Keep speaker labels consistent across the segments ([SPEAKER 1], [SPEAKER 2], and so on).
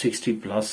[SPEAKER 1] 60+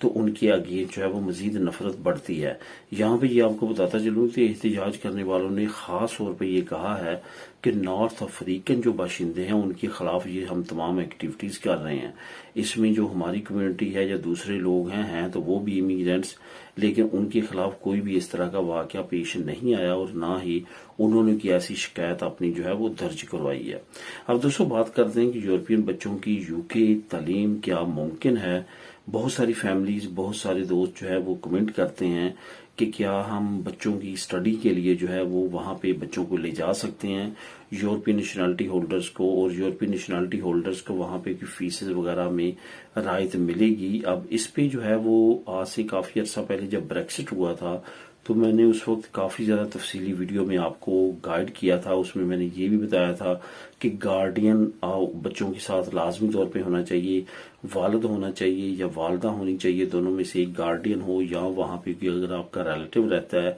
[SPEAKER 1] تو ان کے اگینسٹ جو ہے وہ مزید نفرت بڑھتی ہے۔ یہاں پہ یہ آپ کو بتاتا چلوں کہ احتجاج کرنے والوں نے خاص طور پہ یہ کہا ہے کہ نارتھ افریقن جو باشندے ہیں ان کے خلاف یہ ہم تمام ایکٹیویٹیز کر رہے ہیں۔ اس میں جو ہماری کمیونٹی ہے یا دوسرے لوگ ہیں تو وہ بھی امیگرینٹس، لیکن ان کے خلاف کوئی بھی اس طرح کا واقعہ پیش نہیں آیا اور نہ ہی انہوں نے کوئی ایسی شکایت اپنی جو ہے وہ درج کروائی ہے۔ اب دوستوں بات کرتے ہیں کہ یورپین بچوں کی UK تعلیم کیا ممکن ہے۔ بہت ساری فیملیز، بہت سارے دوست جو ہے وہ کمنٹ کرتے ہیں کہ کیا ہم بچوں کی اسٹڈی کے لیے جو ہے وہ وہاں پہ بچوں کو لے جا سکتے ہیں، یورپین نیشنلٹی ہولڈرز کو، اور یورپین نیشنلٹی ہولڈرز کو وہاں پہ کوئی فیسز وغیرہ میں رعایت ملے گی۔ اب اس پہ جو ہے وہ آج سے کافی عرصہ پہلے جب بریکسٹ ہوا تھا تو میں نے اس وقت کافی زیادہ تفصیلی ویڈیو میں آپ کو گائیڈ کیا تھا۔ اس میں نے یہ بھی بتایا تھا کہ گارڈین بچوں کے ساتھ لازمی طور پہ ہونا چاہیے، والد ہونا چاہیے یا والدہ ہونی چاہیے، دونوں میں سے ایک گارڈین ہو، یا وہاں پہ اگر آپ کا ریلیٹو رہتا ہے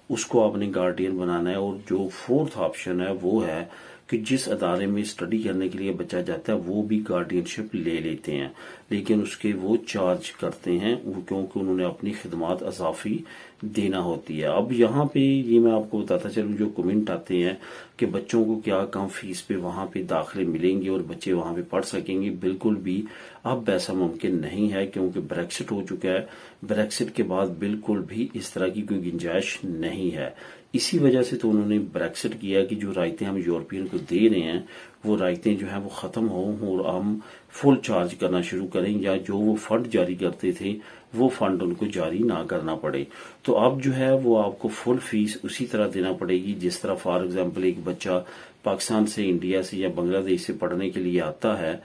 [SPEAKER 1] اس کو آپ نے گارڈین بنانا ہے۔ اور جو فورتھ آپشن ہے وہ ہے کہ جس ادارے میں اسٹڈی کرنے کے لیے بچہ جاتا ہے وہ بھی گارڈین شپ لے لیتے ہیں، لیکن اس کے وہ چارج کرتے ہیں کیونکہ انہوں نے اپنی خدمات اضافی دینا ہوتی ہے۔ اب یہاں پہ یہ میں آپ کو بتاتا چلوں، جو کمنٹ آتے ہیں کہ بچوں کو کیا کم فیس پہ وہاں پہ داخلے ملیں گے اور بچے وہاں پہ پڑھ سکیں گے، بالکل بھی اب ایسا ممکن نہیں ہے کیونکہ بریکسٹ ہو چکا ہے۔ بریکسٹ کے بعد بالکل بھی اس طرح کی کوئی گنجائش نہیں ہے۔ اسی وجہ سے تو انہوں نے بریکسٹ کیا کہ جو رائتیں ہم یورپین کو دے رہے ہیں وہ رائتیں جو ہیں وہ ختم ہوں اور ہم فل چارج کرنا شروع کریں، یا جو وہ فنڈ جاری کرتے تھے وہ فنڈ ان کو جاری نہ کرنا پڑے۔ تو اب جو ہے وہ آپ کو فل فیس اسی طرح دینا پڑے گی جس طرح فار ایگزامپل ایک بچہ پاکستان سے، انڈیا سے یا بنگلہ دیش سے پڑھنے کے لیے آتا ہے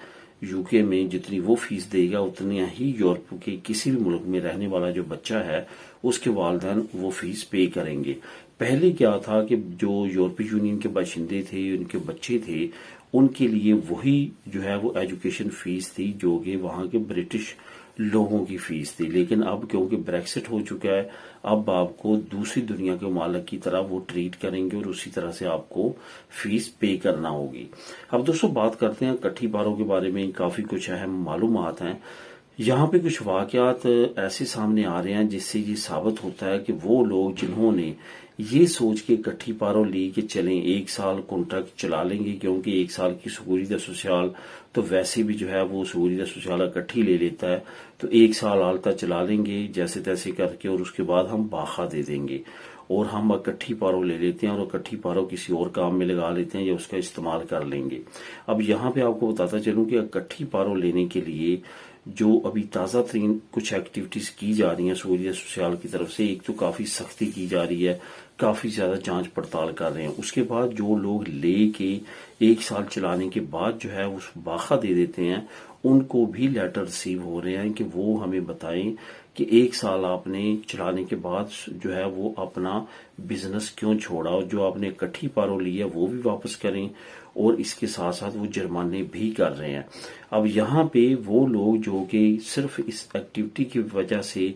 [SPEAKER 1] UK میں، جتنی وہ فیس دے گا اتنی ہی یورپ کے کسی بھی ملک میں رہنے والا جو بچہ ہے اس کے والدین وہ فیس پے کریں گے۔ پہلے کیا تھا کہ جو یورپی یونین کے باشندے تھے، ان کے بچے تھے، ان کے لیے وہی جو ہے وہ ایجوکیشن فیس تھی جو کہ وہاں کے برٹش لوگوں کی فیس تھی، لیکن اب کیونکہ بریکسٹ ہو چکا ہے اب آپ کو دوسری دنیا کے ممالک کی طرح وہ ٹریٹ کریں گے اور اسی طرح سے آپ کو فیس پے کرنا ہوگی۔ اب دوستوں بات کرتے ہیں کٹھی پاروں کے بارے میں، کافی کچھ اہم معلومات ہیں۔ یہاں پہ کچھ واقعات ایسے سامنے آ رہے ہیں جس سے یہ ثابت ہوتا ہے کہ وہ لوگ جنہوں نے یہ سوچ کے کٹھی پاروں لی کہ چلیں 1 سال کانٹریکٹ چلا لیں گے کیونکہ 1 سال کی سہولت سوشال تو ویسے بھی جو ہے وہ سہولت سوشال اکٹھی لے لیتا ہے، تو 1 سال آلتا چلا لیں گے جیسے تیسے کر کے اور اس کے بعد ہم باخا دے دیں گے اور ہم اکٹھی پاروں لے لیتے ہیں اور اکٹھی پاروں کسی اور کام میں لگا لیتے ہیں یا اس کا استعمال کر لیں گے۔ اب یہاں پہ آپ کو بتاتا چلوں کہ اکٹھی پاروں لینے کے لیے جو ابھی تازہ ترین کچھ ایکٹیویٹیز کی جا رہی ہیں سہولت سوشال کی طرف سے، ایک تو کافی سختی کی جا رہی ہے، کافی زیادہ جانچ پڑتال کر رہے ہیں۔ اس کے بعد جو لوگ لے کے 1 سال چلانے کے بعد جو ہے اس باخا دے دیتے ہیں ان کو بھی لیٹر ریسیو ہو رہے ہیں کہ وہ ہمیں بتائیں کہ 1 سال آپ نے چلانے کے بعد جو ہے وہ اپنا بزنس کیوں چھوڑا، اور جو آپ نے اکٹھی پاروں لی ہے وہ بھی واپس کریں، اور اس کے ساتھ ساتھ وہ جرمانے بھی کر رہے ہیں۔ اب یہاں پہ وہ لوگ جو کہ صرف اس ایکٹیویٹی کی وجہ سے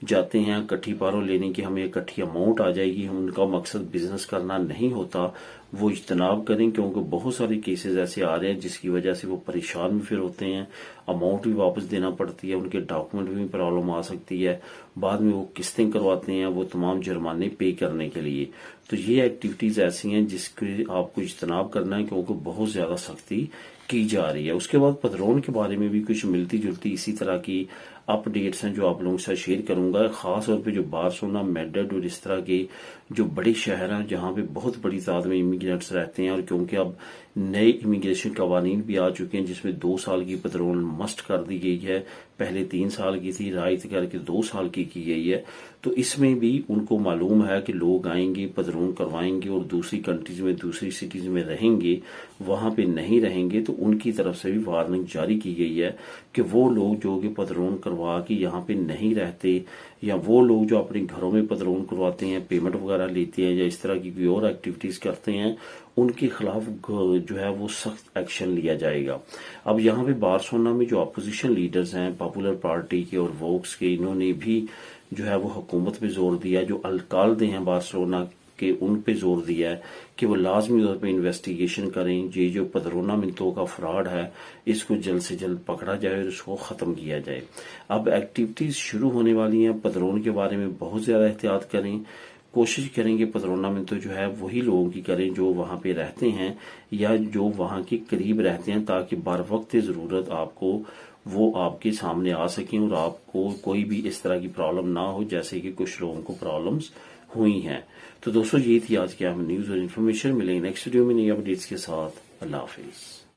[SPEAKER 1] جاتے ہیں اکٹھی پاروں لینے کی، ہمیں اکٹھی اماؤنٹ آ جائے گی، ان کا مقصد بزنس کرنا نہیں ہوتا، وہ اجتناب کریں کیونکہ بہت سارے کیسز ایسے آ رہے ہیں جس کی وجہ سے وہ پریشان بھی پھر ہوتے ہیں، اماؤنٹ بھی واپس دینا پڑتی ہے، ان کے ڈاکومنٹ میں بھی پرابلم آ سکتی ہے، بعد میں وہ قسطیں کرواتے ہیں وہ تمام جرمانے پے کرنے کے لیے۔ تو یہ ایکٹیویٹیز ایسی ہیں جس کے آپ کو اجتناب کرنا ہے کیونکہ بہت زیادہ سختی کی جا رہی ہے۔ اس کے بعد پترون کے بارے میں بھی کچھ ملتی جلتی اسی طرح کی اپ ڈیٹس ہیں جو آپ لوگوں کے ساتھ شیئر کروں گا، خاص طور پہ جو بارسلونا، میڈرڈ اور اس طرح کے جو بڑے شہر ہیں جہاں پہ بہت بڑی تعداد میں امیگرینٹس رہتے ہیں، اور کیونکہ اب نئے امیگریشن قوانین بھی آ چکے ہیں جس میں 2 سال کی پترون مسٹ کر دی گئی ہے، پہلے 3 سال کی تھی، رعایت کر کے 2 سال کی گئی ہے، تو اس میں بھی ان کو معلوم ہے کہ لوگ آئیں گے پترون کروائیں گے اور دوسری کنٹریز میں دوسری سٹیز میں رہیں گے، وہاں پہ نہیں رہیں گے، تو ان کی طرف سے بھی وارننگ جاری کی گئی ہے کہ وہ لوگ جو کہ پترون کروا کے یہاں پہ نہیں رہتے، یا وہ لوگ جو اپنے گھروں میں پترون کرواتے ہیں، پیمنٹ وغیرہ لیتے ہیں یا اس طرح کی کوئی اور ایکٹیویٹیز کرتے ہیں، ان کے خلاف جو ہے وہ سخت ایکشن لیا جائے گا۔ اب یہاں پہ بارسلونا میں جو اپوزیشن لیڈرز ہیں پاپولر پارٹی کے اور ووکس کے، انہوں نے بھی جو ہے وہ حکومت پہ زور دیا، جو الکالدے ہیں بارسلونا کہ ان پہ زور دیا ہے کہ وہ لازمی طور پہ انویسٹیگیشن کریں، یہ جو پدرونا منتوں کا فراڈ ہے اس کو جلد سے جلد پکڑا جائے اور اس کو ختم کیا جائے۔ اب ایکٹیویٹیز شروع ہونے والی ہیں، پدرون کے بارے میں بہت زیادہ احتیاط کریں، کوشش کریں کہ پدرونا منتو جو ہے وہی لوگوں کی کریں جو وہاں پہ رہتے ہیں یا جو وہاں کے قریب رہتے ہیں، تاکہ بر وقت ضرورت آپ کو وہ آپ کے سامنے آ سکیں اور آپ کو کوئی بھی اس طرح کی پرابلم نہ ہو جیسے کہ کچھ لوگوں کو پرابلمز ہوئی ہیں۔ تو دوستو یہ تھی آج کی اہم نیوز اور انفارمیشن، ملیں گے نیکسٹ ویڈیو میں نئی اپڈیٹس کے ساتھ۔ اللہ حافظ۔